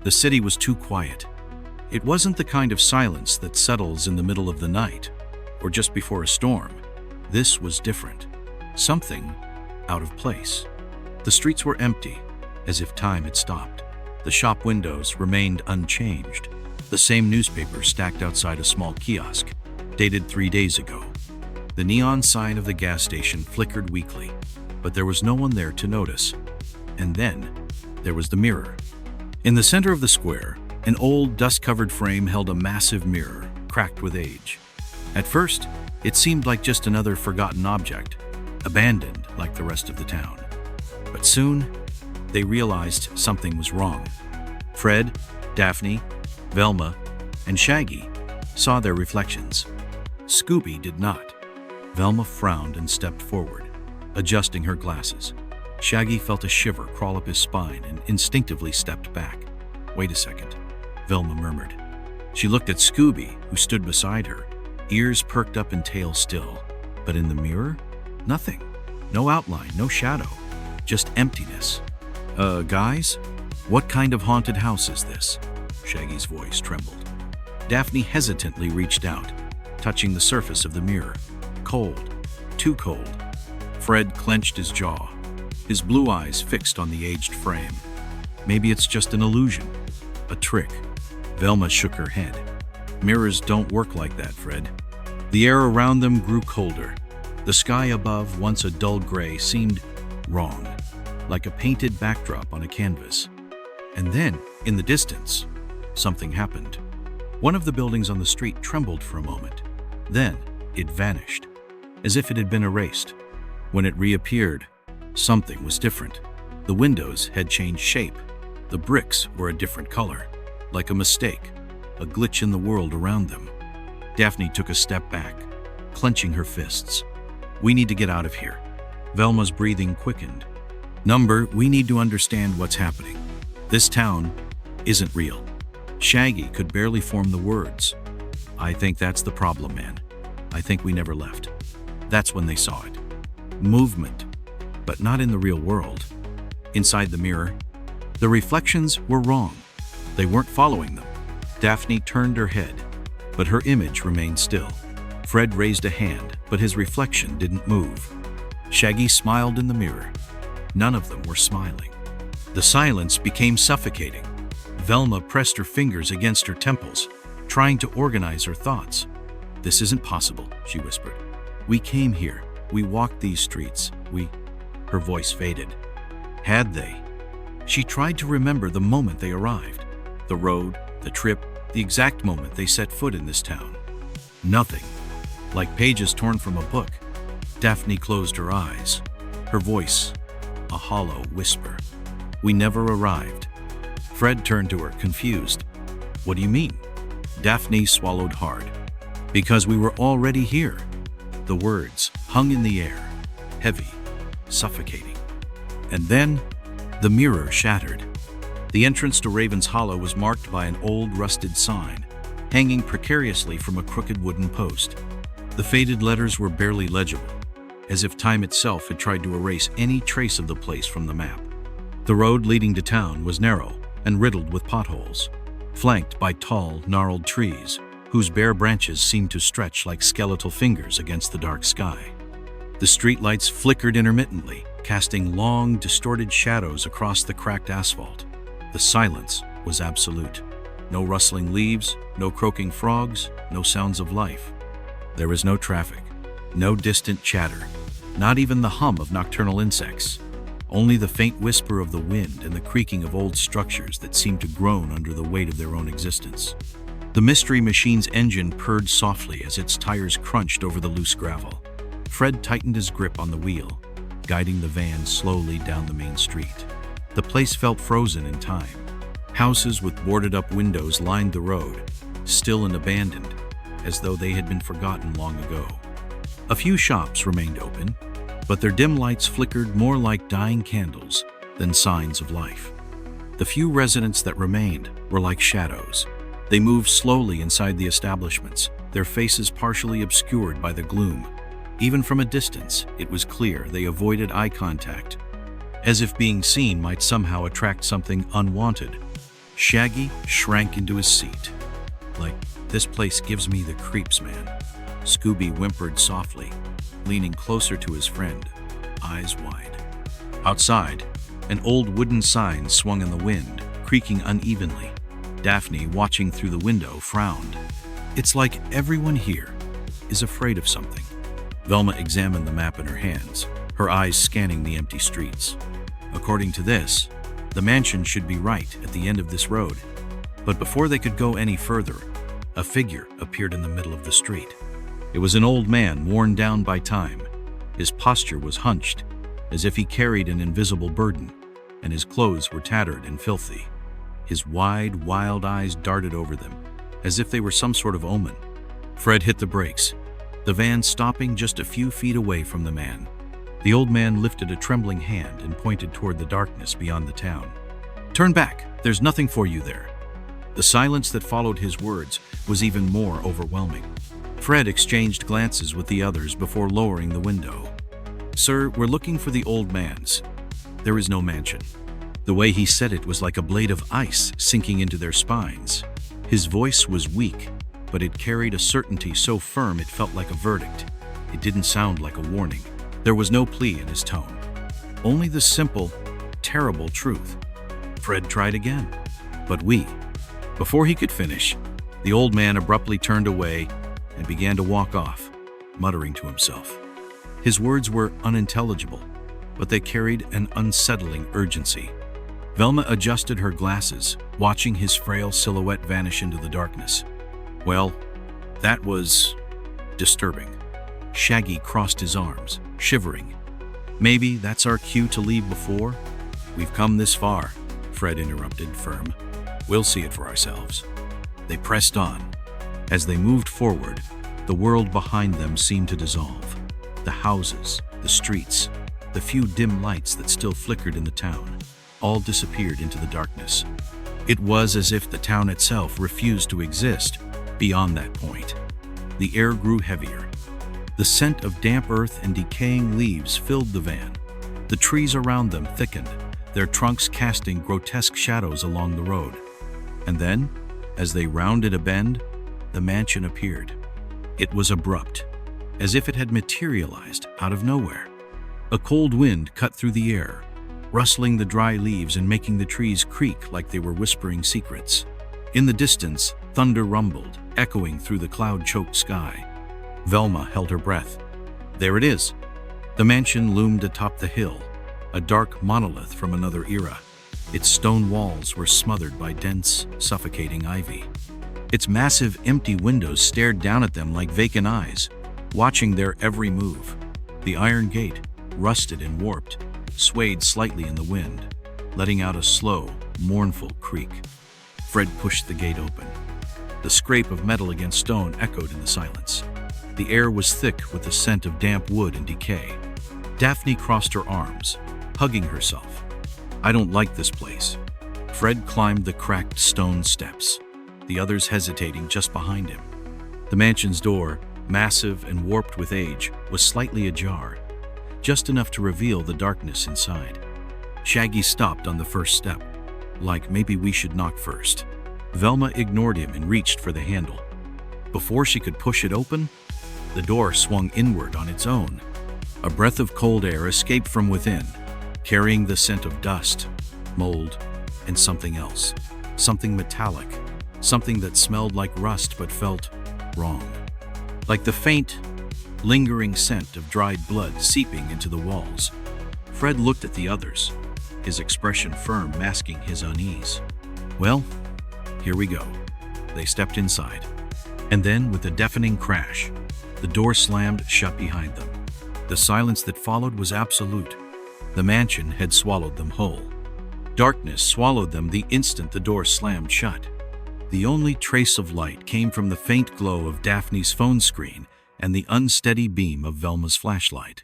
The city was too quiet. It wasn't the kind of silence that settles in the middle of the night or just before a storm. This was different. Something out of place. The streets were empty, as if time had stopped. The shop windows remained unchanged. The same newspaper stacked outside a small kiosk, dated 3 days ago. The neon sign of the gas station flickered weakly, but there was no one there to notice. And then, there was the mirror. In the center of the square, an old, dust-covered frame held a massive mirror, cracked with age. At first, it seemed like just another forgotten object, abandoned like the rest of the town. But soon, they realized something was wrong. Fred, Daphne, Velma, and Shaggy saw their reflections. Scooby did not. Velma frowned and stepped forward, adjusting her glasses. Shaggy felt a shiver crawl up his spine and instinctively stepped back. "Wait a second," Velma murmured. She looked at Scooby, who stood beside her, ears perked up and tail still. But in the mirror, nothing. No outline, no shadow, just emptiness. Guys? What kind of haunted house is this?" Shaggy's voice trembled. Daphne hesitantly reached out, touching the surface of the mirror. Cold. Too cold. Fred clenched his jaw, his blue eyes fixed on the aged frame. "Maybe it's just an illusion, a trick." Velma shook her head. "Mirrors don't work like that, Fred." The air around them grew colder. The sky above, once a dull gray, seemed wrong, like a painted backdrop on a canvas. And then, in the distance, something happened. One of the buildings on the street trembled for a moment. Then, it vanished, as if it had been erased. When it reappeared, something was different. The windows had changed shape. The bricks were a different color, like a mistake, a glitch in the world around them. Daphne took a step back, clenching her fists. "We need to get out of here." Velma's breathing quickened. "We need to understand what's happening. This town isn't real." Shaggy could barely form the words. "I think that's the problem, man. I think we never left." That's when they saw it. Movement, but not in the real world. Inside the mirror, the reflections were wrong. They weren't following them. Daphne turned her head, but her image remained still. Fred raised a hand, but his reflection didn't move. Shaggy smiled in the mirror. None of them were smiling. The silence became suffocating. Velma pressed her fingers against her temples, trying to organize her thoughts. "This isn't possible," she whispered. "We came here. We walked these streets. Her voice faded. Had they? She tried to remember the moment they arrived. The road, the trip, the exact moment they set foot in this town. Nothing. Like pages torn from a book. Daphne closed her eyes. Her voice, a hollow whisper. "We never arrived." Fred turned to her, confused. "What do you mean?" Daphne swallowed hard. "Because we were already here." The words hung in the air, heavy, suffocating. And then, the mirror shattered. The entrance to Raven's Hollow was marked by an old, rusted sign, hanging precariously from a crooked wooden post. The faded letters were barely legible, as if time itself had tried to erase any trace of the place from the map. The road leading to town was narrow and riddled with potholes, flanked by tall, gnarled trees, whose bare branches seemed to stretch like skeletal fingers against the dark sky. The streetlights flickered intermittently, casting long, distorted shadows across the cracked asphalt. The silence was absolute. No rustling leaves, no croaking frogs, no sounds of life. There was no traffic, no distant chatter, not even the hum of nocturnal insects. Only the faint whisper of the wind and the creaking of old structures that seemed to groan under the weight of their own existence. The Mystery Machine's engine purred softly as its tires crunched over the loose gravel. Fred tightened his grip on the wheel, guiding the van slowly down the main street. The place felt frozen in time. Houses with boarded-up windows lined the road, still and abandoned, as though they had been forgotten long ago. A few shops remained open, but their dim lights flickered more like dying candles than signs of life. The few residents that remained were like shadows. They moved slowly inside the establishments, their faces partially obscured by the gloom. Even from a distance, it was clear they avoided eye contact, as if being seen might somehow attract something unwanted. Shaggy shrank into his seat. Like, this place gives me the creeps, man. Scooby whimpered softly, leaning closer to his friend, eyes wide. Outside, an old wooden sign swung in the wind, creaking unevenly. Daphne, watching through the window, frowned. It's like everyone here is afraid of something. Velma examined the map in her hands, her eyes scanning the empty streets. According to this, the mansion should be right at the end of this road. But before they could go any further, a figure appeared in the middle of the street. It was an old man worn down by time. His posture was hunched, as if he carried an invisible burden, and his clothes were tattered and filthy. His wide, wild eyes darted over them, as if they were some sort of omen. Fred hit the brakes, the van stopping just a few feet away from the man. The old man lifted a trembling hand and pointed toward the darkness beyond the town. "Turn back, there's nothing for you there." The silence that followed his words was even more overwhelming. Fred exchanged glances with the others before lowering the window. "Sir, we're looking for the old man's. There is no mansion." The way he said it was like a blade of ice sinking into their spines. His voice was weak, but it carried a certainty so firm it felt like a verdict. It didn't sound like a warning. There was no plea in his tone. Only the simple, terrible truth. Fred tried again. "But we..." Before he could finish, the old man abruptly turned away and began to walk off, muttering to himself. His words were unintelligible, but they carried an unsettling urgency. Velma adjusted her glasses, watching his frail silhouette vanish into the darkness. Well, that was disturbing. Shaggy crossed his arms, shivering. "Maybe that's our cue to leave before?" "We've come this far," Fred interrupted, firm. "We'll see it for ourselves." They pressed on. As they moved forward, the world behind them seemed to dissolve. The houses, the streets, the few dim lights that still flickered in the town, all disappeared into the darkness. It was as if the town itself refused to exist beyond that point. The air grew heavier. The scent of damp earth and decaying leaves filled the van. The trees around them thickened, their trunks casting grotesque shadows along the road. And then, as they rounded a bend, the mansion appeared. It was abrupt, as if it had materialized out of nowhere. A cold wind cut through the air, rustling the dry leaves and making the trees creak like they were whispering secrets. In the distance, thunder rumbled, echoing through the cloud-choked sky. Velma held her breath. There it is. The mansion loomed atop the hill, a dark monolith from another era. Its stone walls were smothered by dense, suffocating ivy. Its massive, empty windows stared down at them like vacant eyes, watching their every move. The iron gate, rusted and warped, swayed slightly in the wind, letting out a slow, mournful creak. Fred pushed the gate open. The scrape of metal against stone echoed in the silence. The air was thick with the scent of damp wood and decay. Daphne crossed her arms, hugging herself. "I don't like this place." Fred climbed the cracked stone steps, the others hesitating just behind him. The mansion's door, massive and warped with age, was slightly ajar, just enough to reveal the darkness inside. Shaggy stopped on the first step, like maybe we should knock first. Velma ignored him and reached for the handle. Before she could push it open, the door swung inward on its own. A breath of cold air escaped from within, carrying the scent of dust, mold, and something else. Something metallic, something that smelled like rust but felt wrong. Like the faint, lingering scent of dried blood seeping into the walls. Fred looked at the others, his expression firm, masking his unease. "Well, here we go." They stepped inside. And then, with a deafening crash, the door slammed shut behind them. The silence that followed was absolute. The mansion had swallowed them whole. Darkness swallowed them the instant the door slammed shut. The only trace of light came from the faint glow of Daphne's phone screen and the unsteady beam of Velma's flashlight.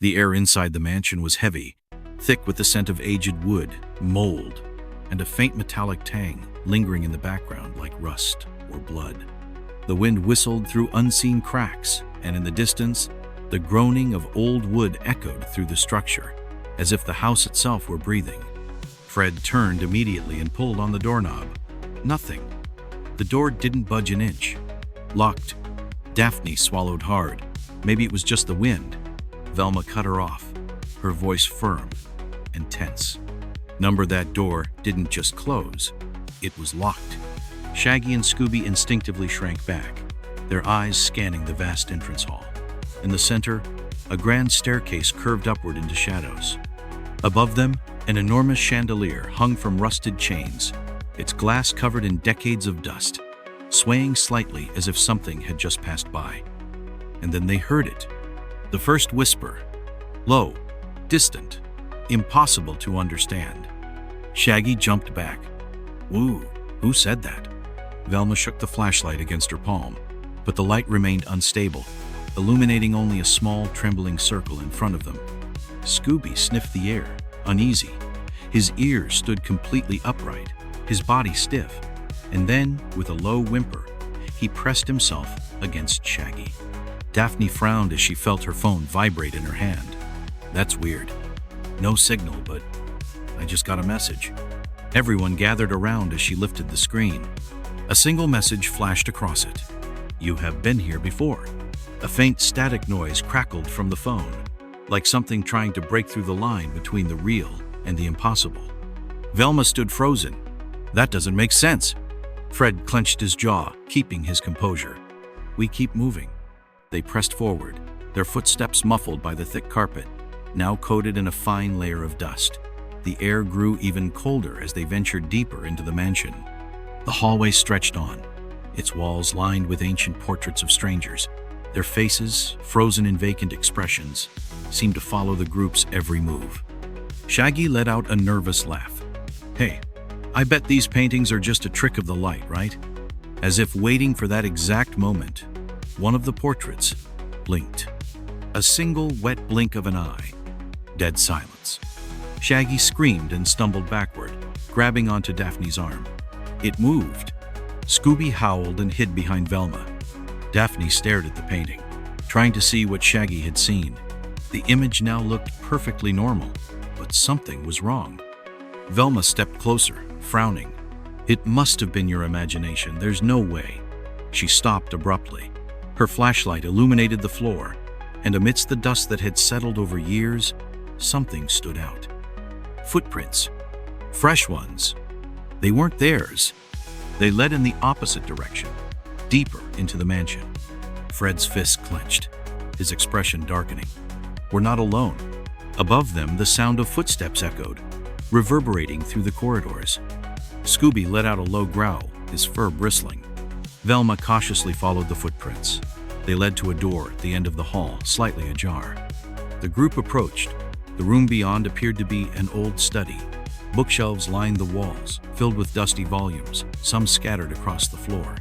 The air inside the mansion was heavy, thick with the scent of aged wood, mold, and a faint metallic tang lingering in the background like rust or blood. The wind whistled through unseen cracks, and in the distance, the groaning of old wood echoed through the structure, as if the house itself were breathing. Fred turned immediately and pulled on the doorknob. Nothing. The door didn't budge an inch. Locked. Daphne swallowed hard. Maybe it was just the wind. Velma cut her off, her voice firm and tense. Number that door didn't just close. It was locked. Shaggy and Scooby instinctively shrank back, their eyes scanning the vast entrance hall. In the center, a grand staircase curved upward into shadows. Above them, an enormous chandelier hung from rusted chains, its glass covered in decades of dust, swaying slightly as if something had just passed by. And then they heard it. The first whisper, low, distant, impossible to understand. Shaggy jumped back. "Woo, who said that?" Velma shook the flashlight against her palm, but the light remained unstable, illuminating only a small, trembling circle in front of them. Scooby sniffed the air, uneasy. His ears stood completely upright, his body stiff, and then, with a low whimper, he pressed himself against Shaggy. Daphne frowned as she felt her phone vibrate in her hand. "That's weird. No signal, but I just got a message." Everyone gathered around as she lifted the screen. A single message flashed across it. "You have been here before." A faint static noise crackled from the phone, like something trying to break through the line between the real and the impossible. Velma stood frozen. "That doesn't make sense." Fred clenched his jaw, keeping his composure. "We keep moving." They pressed forward, their footsteps muffled by the thick carpet, now coated in a fine layer of dust. The air grew even colder as they ventured deeper into the mansion. The hallway stretched on, its walls lined with ancient portraits of strangers. Their faces, frozen in vacant expressions, seemed to follow the group's every move. Shaggy let out a nervous laugh. "Hey, I bet these paintings are just a trick of the light, right?" As if waiting for that exact moment, one of the portraits blinked. A single wet blink of an eye. Dead silence. Shaggy screamed and stumbled backward, grabbing onto Daphne's arm. It moved. Scooby howled and hid behind Velma. Daphne stared at the painting, trying to see what Shaggy had seen. The image now looked perfectly normal, but something was wrong. Velma stepped closer, frowning. "It must have been your imagination. There's no way." She stopped abruptly. Her flashlight illuminated the floor, and amidst the dust that had settled over years, something stood out. Footprints. Fresh ones. They weren't theirs. They led in the opposite direction, deeper into the mansion. Fred's fist clenched, his expression darkening. "We're not alone." Above them, the sound of footsteps echoed, reverberating through the corridors. Scooby let out a low growl, his fur bristling. Velma cautiously followed the footprints. They led to a door at the end of the hall, slightly ajar. The group approached. The room beyond appeared to be an old study. Bookshelves lined the walls, filled with dusty volumes, some scattered across the floor.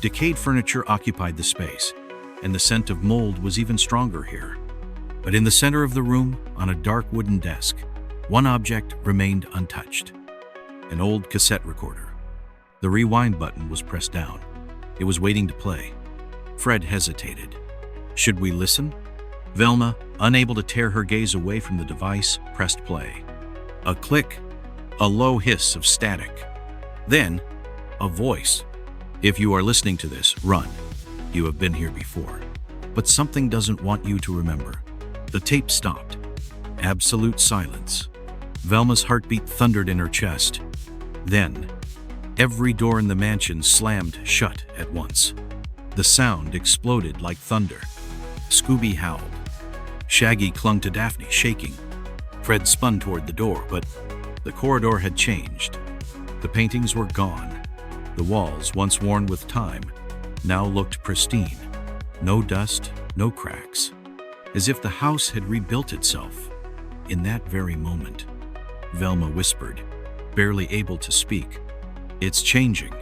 Decayed furniture occupied the space, and the scent of mold was even stronger here. But in the center of the room, on a dark wooden desk, one object remained untouched. An old cassette recorder. The rewind button was pressed down. It was waiting to play. Fred hesitated. "Should we listen?" Velma, unable to tear her gaze away from the device, pressed play. A click, a low hiss of static. Then, a voice. "If you are listening to this, run. You have been here before. But something doesn't want you to remember." The tape stopped. Absolute silence. Velma's heartbeat thundered in her chest. Then, every door in the mansion slammed shut at once. The sound exploded like thunder. Scooby howled. Shaggy clung to Daphne, shaking. Fred spun toward the door, but the corridor had changed. The paintings were gone. The walls, once worn with time, now looked pristine. No dust, no cracks. As if the house had rebuilt itself. In that very moment, Velma whispered, barely able to speak. "It's changing."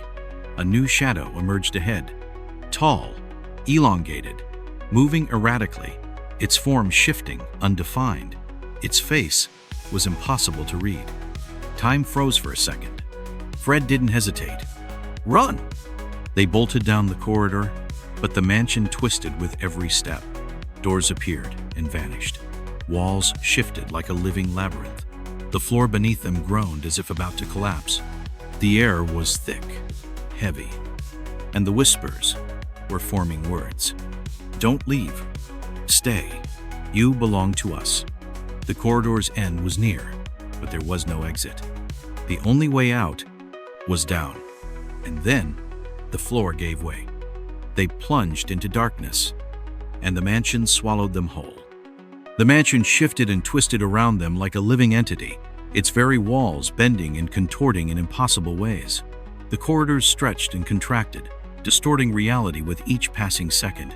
A new shadow emerged ahead. Tall, elongated, moving erratically, its form shifting, undefined. Its face was impossible to read. Time froze for a second. Fred didn't hesitate. "Run!" They bolted down the corridor, but the mansion twisted with every step. Doors appeared and vanished. Walls shifted like a living labyrinth. The floor beneath them groaned as if about to collapse. The air was thick, heavy, and the whispers were forming words. "Don't leave. Stay. You belong to us." The corridor's end was near, but there was no exit. The only way out was down. And then the floor gave way. They plunged into darkness, and the mansion swallowed them whole. The mansion shifted and twisted around them like a living entity, its very walls bending and contorting in impossible ways. The corridors stretched and contracted, distorting reality with each passing second.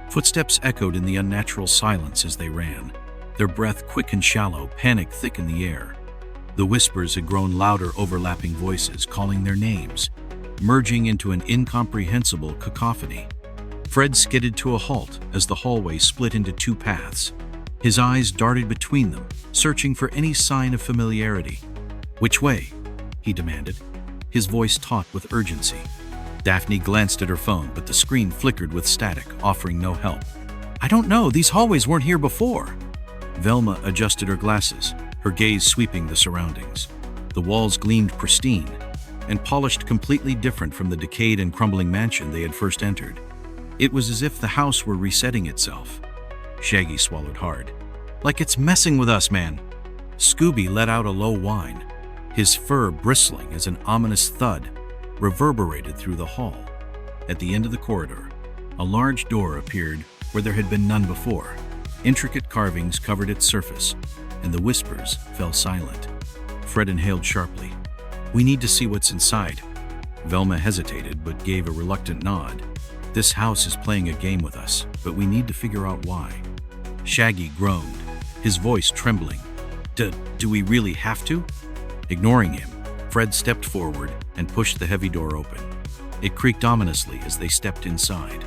Footsteps echoed in the unnatural silence as they ran, their breath quick and shallow, panic thick in the air. The whispers had grown louder, overlapping voices calling their names, merging into an incomprehensible cacophony. Fred skidded to a halt as the hallway split into two paths. His eyes darted between them, searching for any sign of familiarity. "Which way?" he demanded, his voice taut with urgency. Daphne glanced at her phone, but the screen flickered with static, offering no help. "I don't know, these hallways weren't here before." Velma adjusted her glasses, her gaze sweeping the surroundings. The walls gleamed pristine and polished, completely different from the decayed and crumbling mansion they had first entered. It was as if the house were resetting itself. Shaggy swallowed hard. "Like it's messing with us, man." Scooby let out a low whine, his fur bristling as an ominous thud reverberated through the hall. At the end of the corridor, a large door appeared where there had been none before. Intricate carvings covered its surface, and the whispers fell silent. Fred inhaled sharply. "We need to see what's inside." Velma hesitated but gave a reluctant nod. "This house is playing a game with us, but we need to figure out why." Shaggy groaned, his voice trembling. Do we really have to?" Ignoring him, Fred stepped forward and pushed the heavy door open. It creaked ominously as they stepped inside.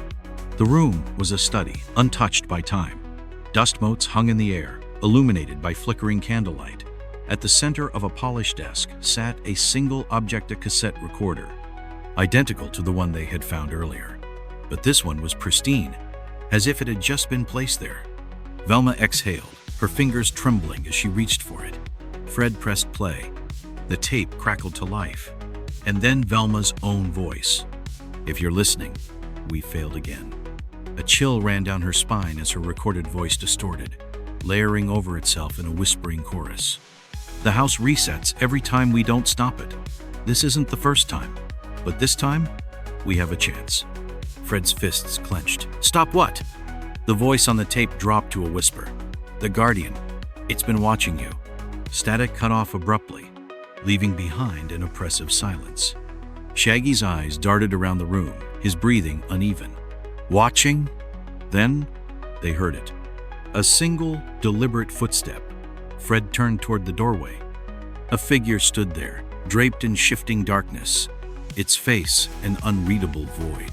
The room was a study, untouched by time. Dust motes hung in the air, illuminated by flickering candlelight. At the center of a polished desk sat a single object, a cassette recorder, identical to the one they had found earlier. But this one was pristine, as if it had just been placed there. Velma exhaled, her fingers trembling as she reached for it. Fred pressed play. The tape crackled to life. And then Velma's own voice. "If you're listening, we failed again." A chill ran down her spine as her recorded voice distorted, layering over itself in a whispering chorus. "The house resets every time we don't stop it. This isn't the first time, but this time, we have a chance." Fred's fists clenched. "Stop what?" The voice on the tape dropped to a whisper. "The Guardian. It's been watching you." Static cut off abruptly, leaving behind an oppressive silence. Shaggy's eyes darted around the room, his breathing uneven. "Watching?" Then they heard it. A single, deliberate footstep. Fred turned toward the doorway. A figure stood there, draped in shifting darkness, its face an unreadable void.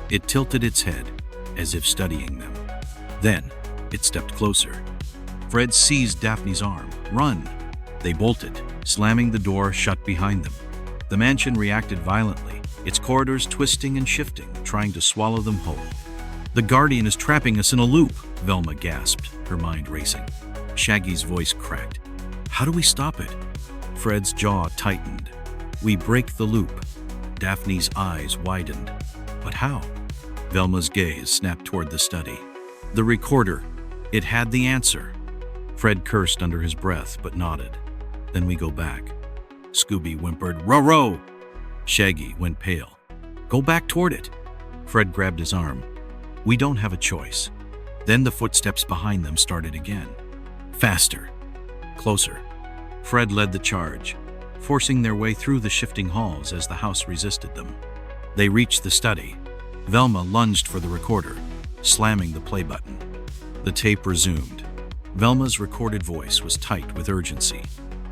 It tilted its head, as if studying them. Then it stepped closer. Fred seized Daphne's arm. "Run!" They bolted, slamming the door shut behind them. The mansion reacted violently, its corridors twisting and shifting, trying to swallow them whole. "The Guardian is trapping us in a loop," Velma gasped, her mind racing. Shaggy's voice cracked. "How do we stop it?" Fred's jaw tightened. "We break the loop." Daphne's eyes widened. "But how?" Velma's gaze snapped toward the study. The recorder. It had the answer. Fred cursed under his breath, but nodded. "Then we go back." Scooby whimpered, "Row!" Shaggy went pale. "Go back toward it." Fred grabbed his arm. "We don't have a choice." Then the footsteps behind them started again. Faster. Closer. Fred led the charge, forcing their way through the shifting halls as the house resisted them. They reached the study. Velma lunged for the recorder, slamming the play button. The tape resumed. Velma's recorded voice was tight with urgency.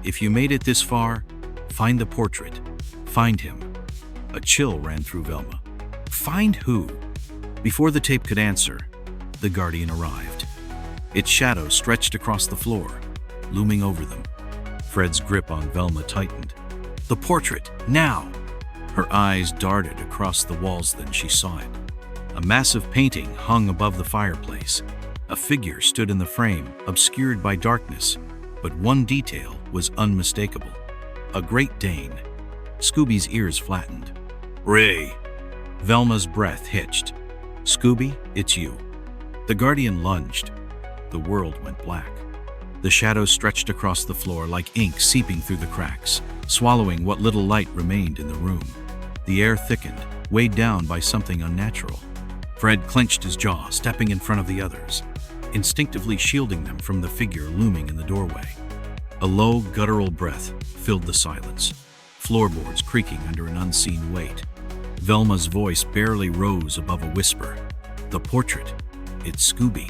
"If you made it this far, find the portrait. Find him." A chill ran through Velma. "Find who?" Before the tape could answer, the Guardian arrived. Its shadow stretched across the floor, looming over them. Fred's grip on Velma tightened. "The portrait, now!" Her eyes darted across the walls, then she saw it. A massive painting hung above the fireplace. A figure stood in the frame, obscured by darkness, but one detail was unmistakable. A Great Dane. Scooby's ears flattened. "Ray!" Velma's breath hitched. "Scooby, it's you." The Guardian lunged. The world went black. The shadows stretched across the floor like ink seeping through the cracks, swallowing what little light remained in the room. The air thickened, weighed down by something unnatural. Fred clenched his jaw, stepping in front of the others, instinctively shielding them from the figure looming in the doorway. A low, guttural breath filled the silence, floorboards creaking under an unseen weight. Velma's voice barely rose above a whisper. "The portrait. It's Scooby."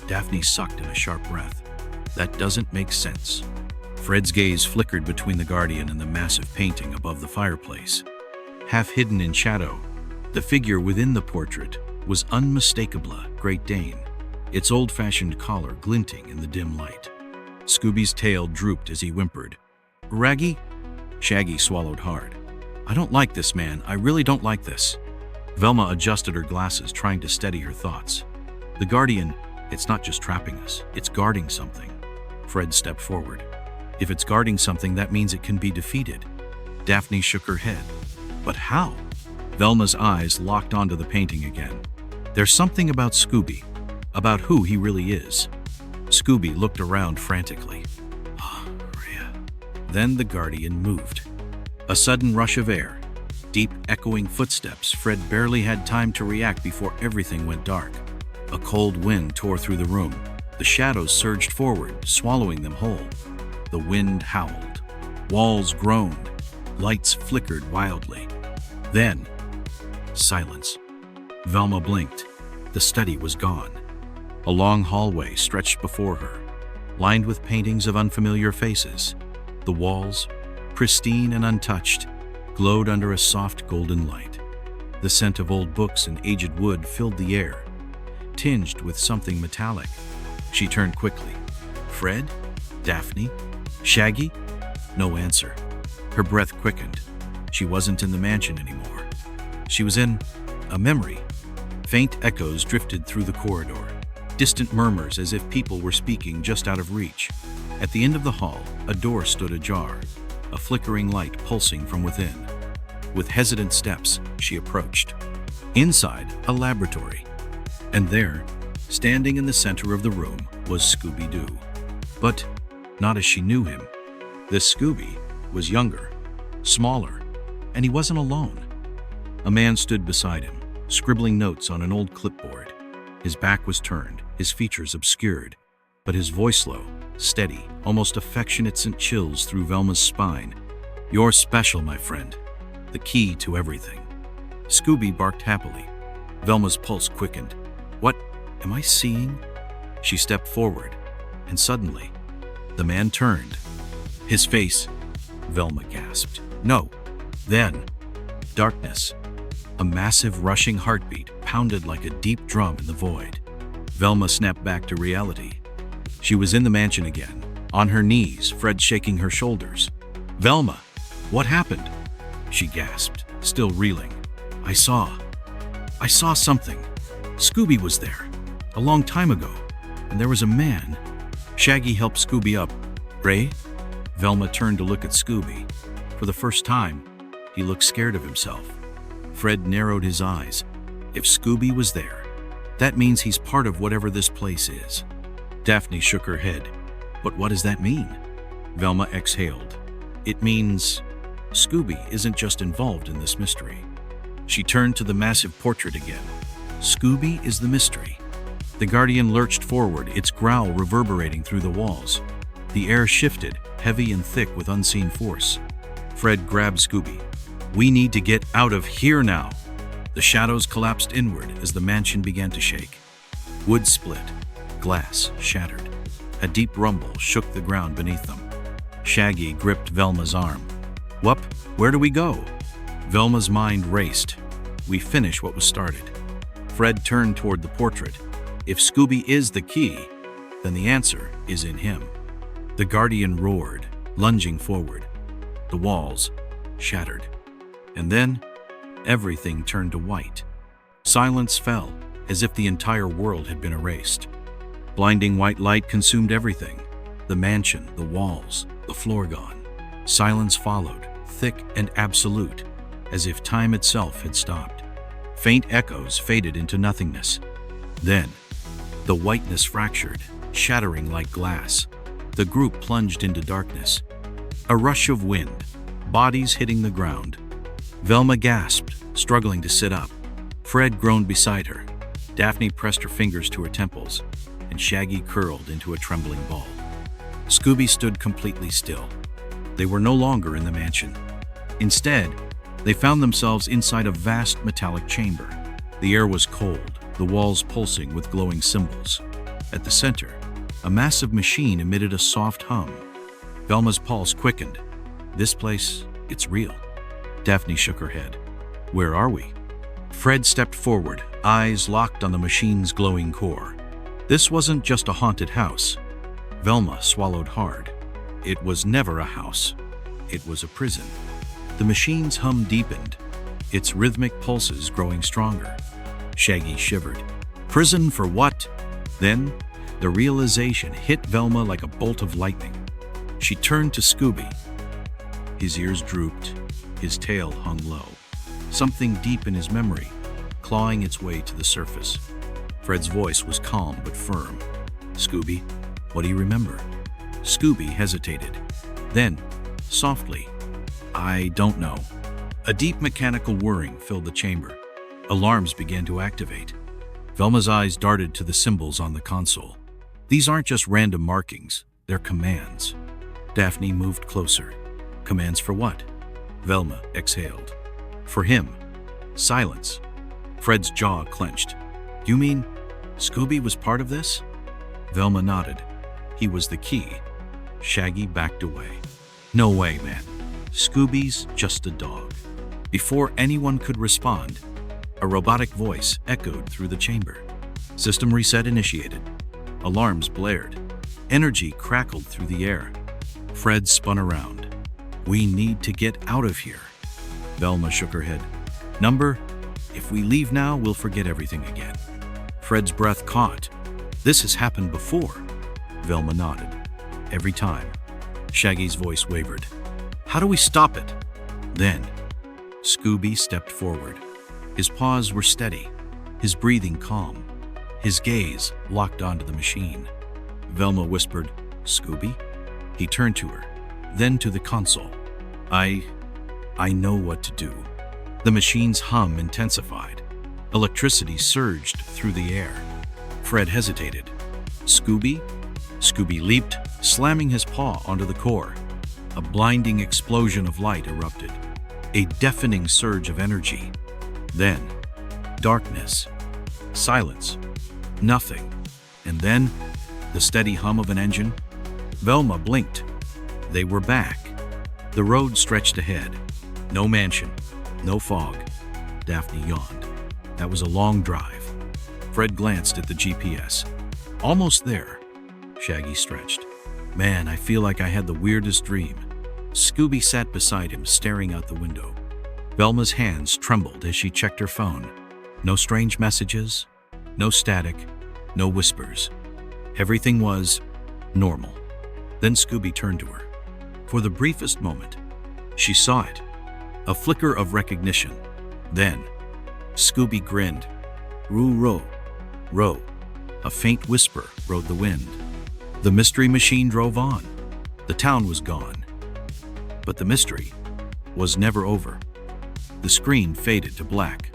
Daphne sucked in a sharp breath. "That doesn't make sense." Fred's gaze flickered between the Guardian and the massive painting above the fireplace. Half hidden in shadow, the figure within the portrait was unmistakably Great Dane, its old-fashioned collar glinting in the dim light. Scooby's tail drooped as he whimpered. "Raggy?" Shaggy swallowed hard. "I don't like this, man. I really don't like this." Velma adjusted her glasses, trying to steady her thoughts. "The Guardian, it's not just trapping us. It's guarding something." Fred stepped forward. "If it's guarding something, that means it can be defeated." Daphne shook her head. "But how?" Velma's eyes locked onto the painting again. "There's something about Scooby, about who he really is." Scooby looked around frantically. "Oh, Rhea." Then the Guardian moved. A sudden rush of air, deep, echoing footsteps. Fred barely had time to react before everything went dark. A cold wind tore through the room. The shadows surged forward, swallowing them whole. The wind howled. Walls groaned. Lights flickered wildly. Then, silence. Velma blinked. The study was gone. A long hallway stretched before her, lined with paintings of unfamiliar faces. The walls, pristine and untouched, glowed under a soft golden light. The scent of old books and aged wood filled the air, tinged with something metallic. She turned quickly. Fred? Daphne? Shaggy? No answer. Her breath quickened. She wasn't in the mansion anymore. She was in a memory. Faint echoes drifted through the corridor, distant murmurs as if people were speaking just out of reach. At the end of the hall, a door stood ajar, a flickering light pulsing from within. With hesitant steps, she approached. Inside, a laboratory. And there, standing in the center of the room, was Scooby-Doo. But not as she knew him. This Scooby was younger, smaller, and he wasn't alone. A man stood beside him, scribbling notes on an old clipboard. His back was turned, his features obscured, but his voice low, steady, almost affectionate, sent chills through Velma's spine. "You're special, my friend. The key to everything." Scooby barked happily. Velma's pulse quickened. "What am I seeing?" She stepped forward, and suddenly, the man turned. His face, Velma gasped. "No." Then, darkness. A massive rushing heartbeat pounded like a deep drum in the void. Velma snapped back to reality. She was in the mansion again, on her knees, Fred shaking her shoulders. "Velma, what happened?" She gasped, still reeling. I saw something. Scooby was there, a long time ago, and there was a man." Shaggy helped Scooby up. "Ray?" Velma turned to look at Scooby. For the first time, he looked scared of himself. Fred narrowed his eyes. If Scooby was there, that means he's part of whatever this place is. Daphne shook her head. "But what does that mean?" Velma exhaled. "It means Scooby isn't just involved in this mystery." She turned to the massive portrait again. "Scooby is the mystery." The Guardian lurched forward, its growl reverberating through the walls. The air shifted, heavy and thick with unseen force. Fred grabbed Scooby. "We need to get out of here now." The shadows collapsed inward as the mansion began to shake. Wood split. Glass shattered. A deep rumble shook the ground beneath them. Shaggy gripped Velma's arm. "Whoop, where do we go?" Velma's mind raced. "We finish what was started." Fred turned toward the portrait. If Scooby is the key, then the answer is in him. The Guardian roared, lunging forward. The walls shattered. And then, everything turned to white. Silence fell, as if the entire world had been erased. Blinding white light consumed everything. The mansion, the walls, the floor gone. Silence followed, thick and absolute, as if time itself had stopped. Faint echoes faded into nothingness. Then, the whiteness fractured, shattering like glass. The group plunged into darkness. A rush of wind, bodies hitting the ground. Velma gasped, struggling to sit up. Fred groaned beside her. Daphne pressed her fingers to her temples, and Shaggy curled into a trembling ball. Scooby stood completely still. They were no longer in the mansion. Instead, they found themselves inside a vast metallic chamber. The air was cold, the walls pulsing with glowing symbols. At the center, a massive machine emitted a soft hum. Velma's pulse quickened. This place, it's real. Daphne shook her head. Where are we? Fred stepped forward, eyes locked on the machine's glowing core. This wasn't just a haunted house. Velma swallowed hard. It was never a house. It was a prison. The machine's hum deepened, its rhythmic pulses growing stronger. Shaggy shivered. Prison for what? Then, the realization hit Velma like a bolt of lightning. She turned to Scooby. His ears drooped, his tail hung low. Something deep in his memory, clawing its way to the surface. Fred's voice was calm but firm. Scooby, what do you remember? Scooby hesitated. Then, softly, I don't know. A deep mechanical whirring filled the chamber. Alarms began to activate. Velma's eyes darted to the symbols on the console. These aren't just random markings, they're commands. Daphne moved closer. Commands for what? Velma exhaled. For him. Silence. Fred's jaw clenched. You mean Scooby was part of this? Velma nodded. He was the key. Shaggy backed away. No way, man. Scooby's just a dog. Before anyone could respond, a robotic voice echoed through the chamber. System reset initiated. Alarms blared. Energy crackled through the air. Fred spun around. We need to get out of here. Velma shook her head. Number, if we leave now, we'll forget everything again. Fred's breath caught. This has happened before. Velma nodded. Every time. Shaggy's voice wavered. How do we stop it? Then, Scooby stepped forward. His paws were steady, his breathing calm, his gaze locked onto the machine. Velma whispered, Scooby? He turned to her, then to the console. I know what to do. The machine's hum intensified. Electricity surged through the air. Fred hesitated. Scooby? Scooby leaped, slamming his paw onto the core. A blinding explosion of light erupted. A deafening surge of energy. Then, darkness. Silence. Nothing. And then, the steady hum of an engine. Velma blinked. They were back. The road stretched ahead. No mansion. No fog. Daphne yawned. That was a long drive. Fred glanced at the GPS. Almost there. Shaggy stretched. Man, I feel like I had the weirdest dream. Scooby sat beside him, staring out the window. Velma's hands trembled as she checked her phone. No strange messages, no static, no whispers. Everything was normal. Then Scooby turned to her. For the briefest moment, she saw it. A flicker of recognition. Then, Scooby grinned. Row. A faint whisper rode the wind. The mystery machine drove on. The town was gone. But the mystery was never over. The screen faded to black.